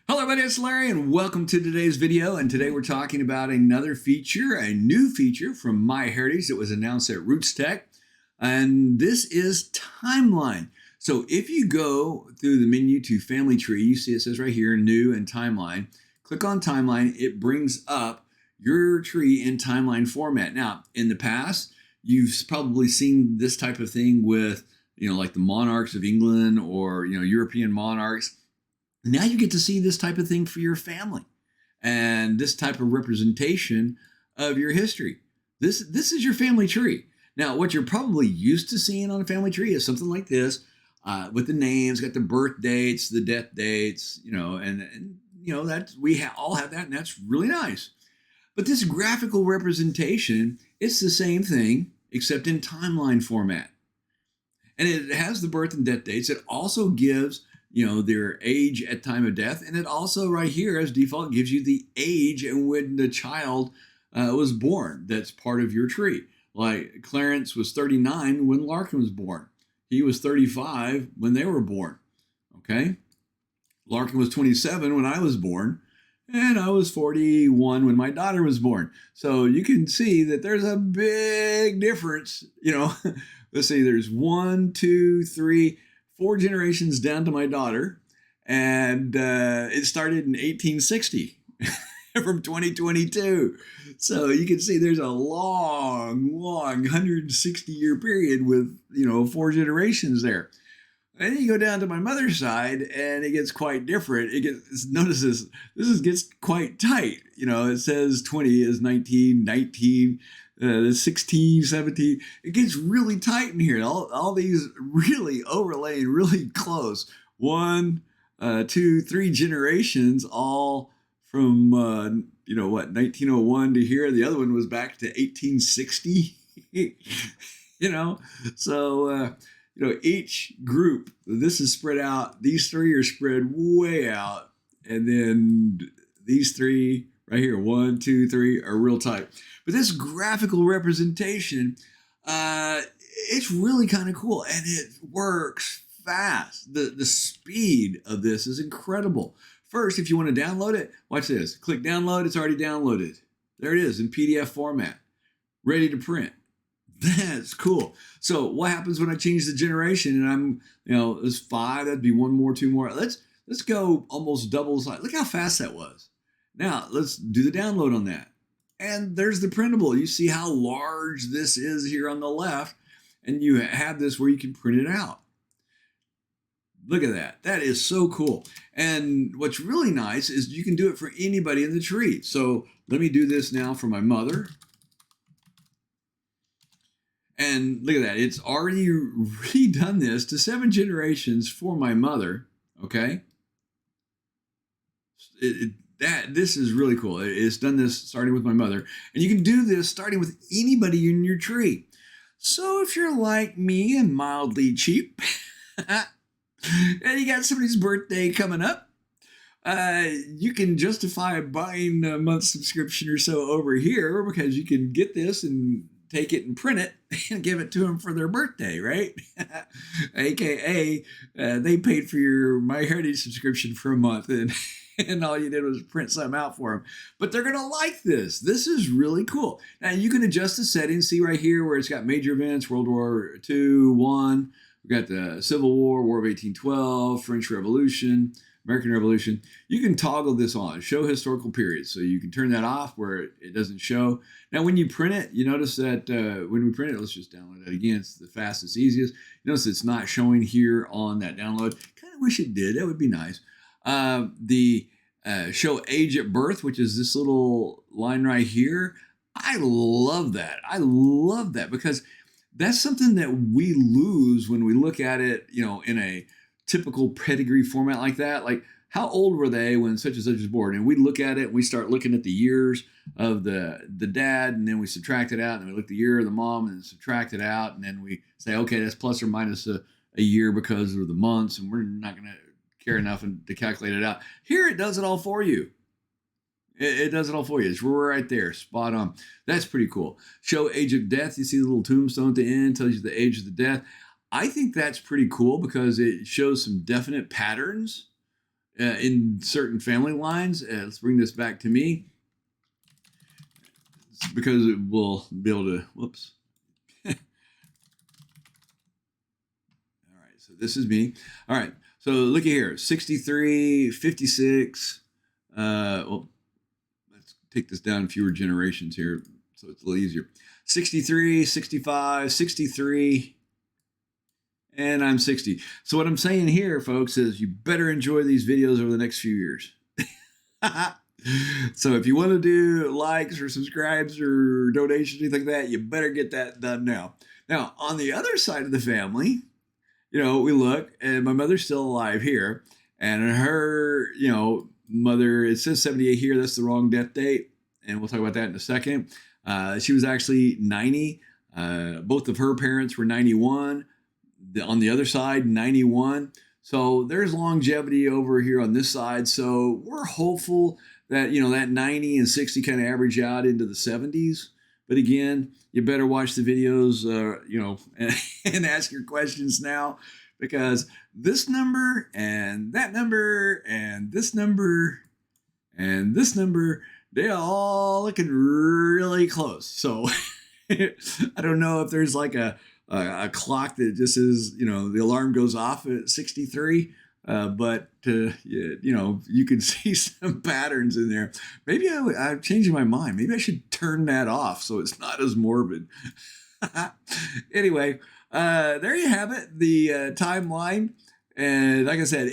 Hello everybody, it's Larry and welcome to today's video. And today we're talking about another feature, a new feature from MyHeritage that was announced at Roots Tech. And this is Timeline. So if you go through the menu to Family Tree, you see it says right here, New and Timeline. Click on Timeline, it brings up your tree in timeline format. Now, in the past, you've probably seen this type of thing with, like the monarchs of England or, European monarchs. Now you get to see this type of thing for your family and this type of representation of your history. This is your family tree. Now, what you're probably used to seeing on a family tree is something like this, with the names, got the birth dates, the death dates, and that we all have that, and that's really nice. But this graphical representation, it's the same thing except in timeline format, and it has the birth and death dates. It also gives their age at time of death. And it also right here as default gives you the age and when the child was born. That's part of your tree. Like Clarence was 39 when Larkin was born. He was 35 when they were born. Okay. Larkin was 27 when I was born. And I was 41 when my daughter was born. So you can see that there's a big difference. Let's see, there's 1, 2, 3, 4 generations down to my daughter, and it started in 1860 from 2022. So you can see there's a long 160-year period with 4 generations there. And then you go down to my mother's side, and it gets quite different. Notice this gets quite tight. It says 20 is 19, 19. 16, 17, it gets really tight in here. All these really overlaying really close. 1, 2, 3 generations, all from 1901 to here. The other one was back to 1860. So each group, this is spread out. These 3 are spread way out, and then these 3 right here, 1, 2, 3 are real tight. But this graphical representation, it's really kind of cool, and it works fast. The speed of this is incredible. First, if you want to download it, watch this. Click download, it's already downloaded. There it is in PDF format, ready to print. That's cool. So what happens when I change the generation and I'm, it's 5, that'd be 1 more, 2 more. Let's go almost double size. Look how fast that was. Now let's do the download on that. And there's the printable. You see how large this is here on the left, and you have this where you can print it out. Look at that. That is so cool. And what's really nice is you can do it for anybody in the tree. So let me do this now for my mother. And look at that. It's already redone this to 7 generations for my mother. Okay. This is really cool. It's done this starting with my mother. And you can do this starting with anybody in your tree. So if you're like me and mildly cheap, and you got somebody's birthday coming up, you can justify buying a month subscription or so over here because you can get this and take it and print it and give it to them for their birthday, right? AKA, they paid for your MyHeritage subscription for a month and all you did was print something out for them. But they're going to like this. This is really cool. Now, you can adjust the settings. See right here where it's got major events, World War II, 1. We've got the Civil War, War of 1812, French Revolution, American Revolution. You can toggle this on, show historical periods. So you can turn that off where it doesn't show. Now, when you print it, you notice that when we print it, let's just download that again. It's the fastest, easiest. You notice it's not showing here on that download. Kind of wish it did. That would be nice. The show age at birth, which is this little line right here. I love that. I love that because that's something that we lose when we look at it, in a typical pedigree format like that. Like, how old were they when such and such was born? And we look at it and we start looking at the years of the dad, and then we subtract it out, and we look at the year of the mom and subtract it out, and then we say, okay, that's plus or minus a year because of the months, and we're not going to care enough to calculate it out. Here it does it all for you. It does it all for you. It's right there, spot on. That's pretty cool. Show age of death. You see the little tombstone at the end, tells you the age of the death. I think that's pretty cool because it shows some definite patterns in certain family lines. Let's bring this back to me because it will be able to, whoops. All right, so this is me. All right, so look at here, 63, 56. Well, let's take this down fewer generations here so it's a little easier. 63, 65, 63, and I'm 60. So what I'm saying here, folks, is you better enjoy these videos over the next few years. So if you want to do likes or subscribes or donations, anything like that, you better get that done now. Now, on the other side of the family, we look, and my mother's still alive here, and her, mother, it says 78 here. That's the wrong death date, and we'll talk about that in a second. She was actually 90. Both of her parents were 91. On the other side, 91. So there's longevity over here on this side. So we're hopeful that, that 90 and 60 kind of average out into the 70s. But again, you better watch the videos, and ask your questions now, because this number and that number and this number and this number, they're all looking really close. So I don't know if there's like a clock that just says, the alarm goes off at 63. But you can see some patterns in there. Maybe I'm changing my mind. Maybe I should turn that off so it's not as morbid. Anyway, there you have it, the timeline. And like I said,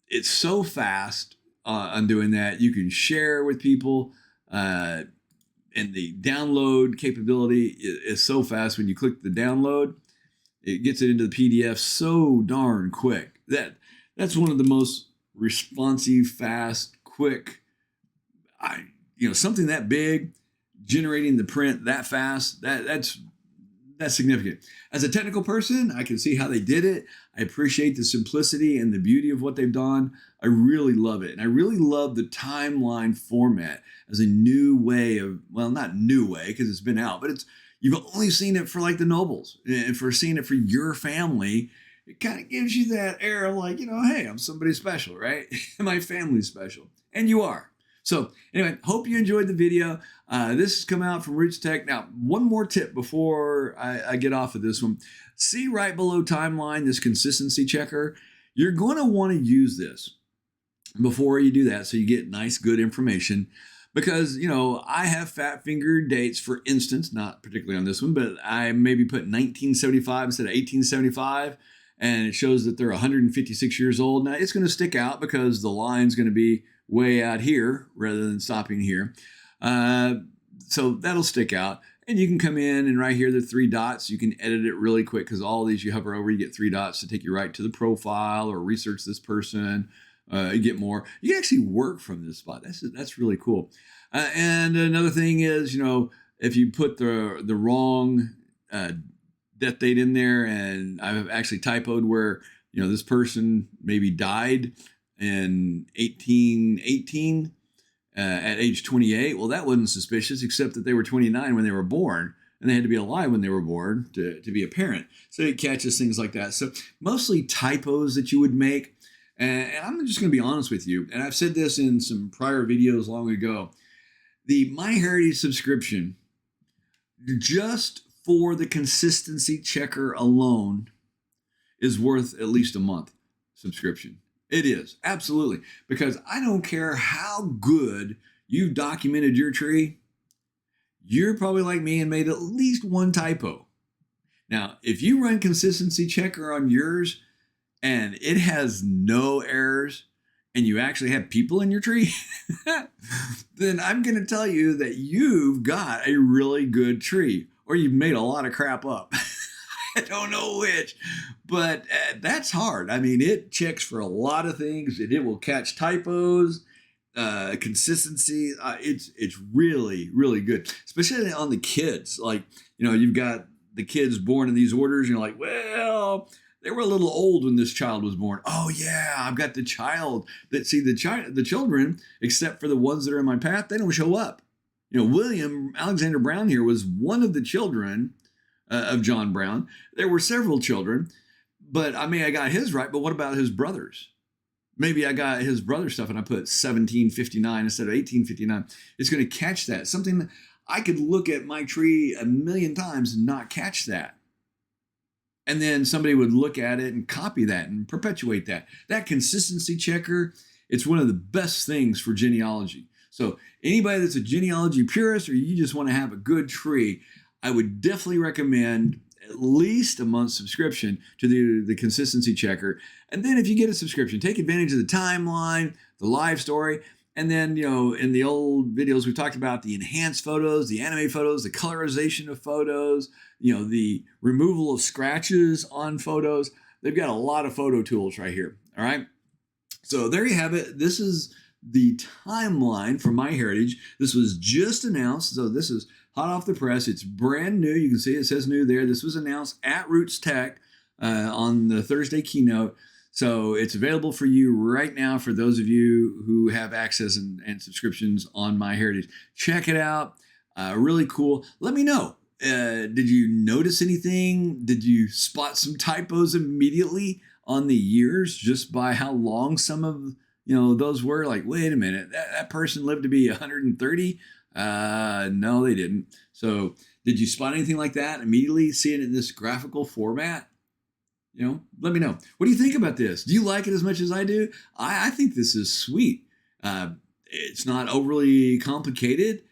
it's so fast on doing that. You can share with people. And the download capability is so fast. When you click the download, it gets it into the PDF so darn quick. That's one of the most responsive, fast, quick. Something that big, generating the print that fast. That's significant. As a technical person, I can see how they did it. I appreciate the simplicity and the beauty of what they've done. I really love it. And I really love the timeline format as a new way of, well, not new way because it's been out, but you've only seen it for like the nobles, and for seeing it for your family, it kind of gives you that air of like, hey, I'm somebody special, right? My family's special. And you are. So anyway, hope you enjoyed the video. This has come out from Roots Tech. Now, one more tip before I get off of this one. See right below timeline, this consistency checker. You're going to want to use this before you do that so you get nice, good information. Because, I have fat fingered dates, for instance, not particularly on this one, but I maybe put 1975 instead of 1875. And it shows that they're 156 years old. Now, it's going to stick out because the line's going to be way out here rather than stopping here. So that'll stick out. And you can come in and right here, the 3 dots, you can edit it really quick because all these you hover over, you get 3 dots to take you right to the profile or research this person. You get more. You can actually work from this spot. That's really cool. And another thing is, if you put the wrong death date in there, and I've actually typoed where, this person maybe died in 1818 at age 28. Well, that wasn't suspicious, except that they were 29 when they were born, and they had to be alive when they were born to be a parent. So it catches things like that. So mostly typos that you would make. And I'm just going to be honest with you, and I've said this in some prior videos long ago. The MyHeritage subscription, just for the consistency checker alone, is worth at least a month subscription. It is, absolutely. Because I don't care how good you've documented your tree, you're probably like me and made at least one typo. Now, if you run consistency checker on yours and it has no errors, and you actually have people in your tree, then I'm going to tell you that you've got a really good tree, or you've made a lot of crap up. I don't know which, but that's hard. I mean, it checks for a lot of things, and it will catch typos, consistency. It's really, really good, especially on the kids. Like, you've got the kids born in these orders, and you're like, well, they were a little old when this child was born. Oh yeah, I've got the child that the children, except for the ones that are in my path, they don't show up. William Alexander Brown here was one of the children of John Brown. There were several children, but I got his right. But what about his brothers? Maybe I got his brother stuff and I put 1759 instead of 1859. It's going to catch that. Something that I could look at my tree a million times and not catch that. And then somebody would look at it and copy that and perpetuate that. That consistency checker, it's one of the best things for genealogy. So anybody that's a genealogy purist or you just want to have a good tree, I would definitely recommend at least a month subscription to the consistency checker. And then if you get a subscription, take advantage of the timeline, the live story, and then, in the old videos, we talked about the enhanced photos, the anime photos, the colorization of photos, the removal of scratches on photos. They've got a lot of photo tools right here. All right. So there you have it. This is the timeline for MyHeritage. This was just announced. So this is hot off the press. It's brand new. You can see it says new there. This was announced at Roots Tech on the Thursday keynote. So it's available for you right now for those of you who have access and subscriptions on MyHeritage. Check it out. Really cool. Let me know. Did you notice anything? Did you spot some typos immediately on the years just by how long some of those were? Like, wait a minute, that person lived to be 130? No, they didn't. So did you spot anything like that immediately? See it in this graphical format? Let me know. What do you think about this? Do you like it as much as I do? I think this is sweet. It's not overly complicated,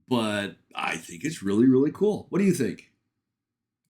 but I think it's really, really cool. What do you think?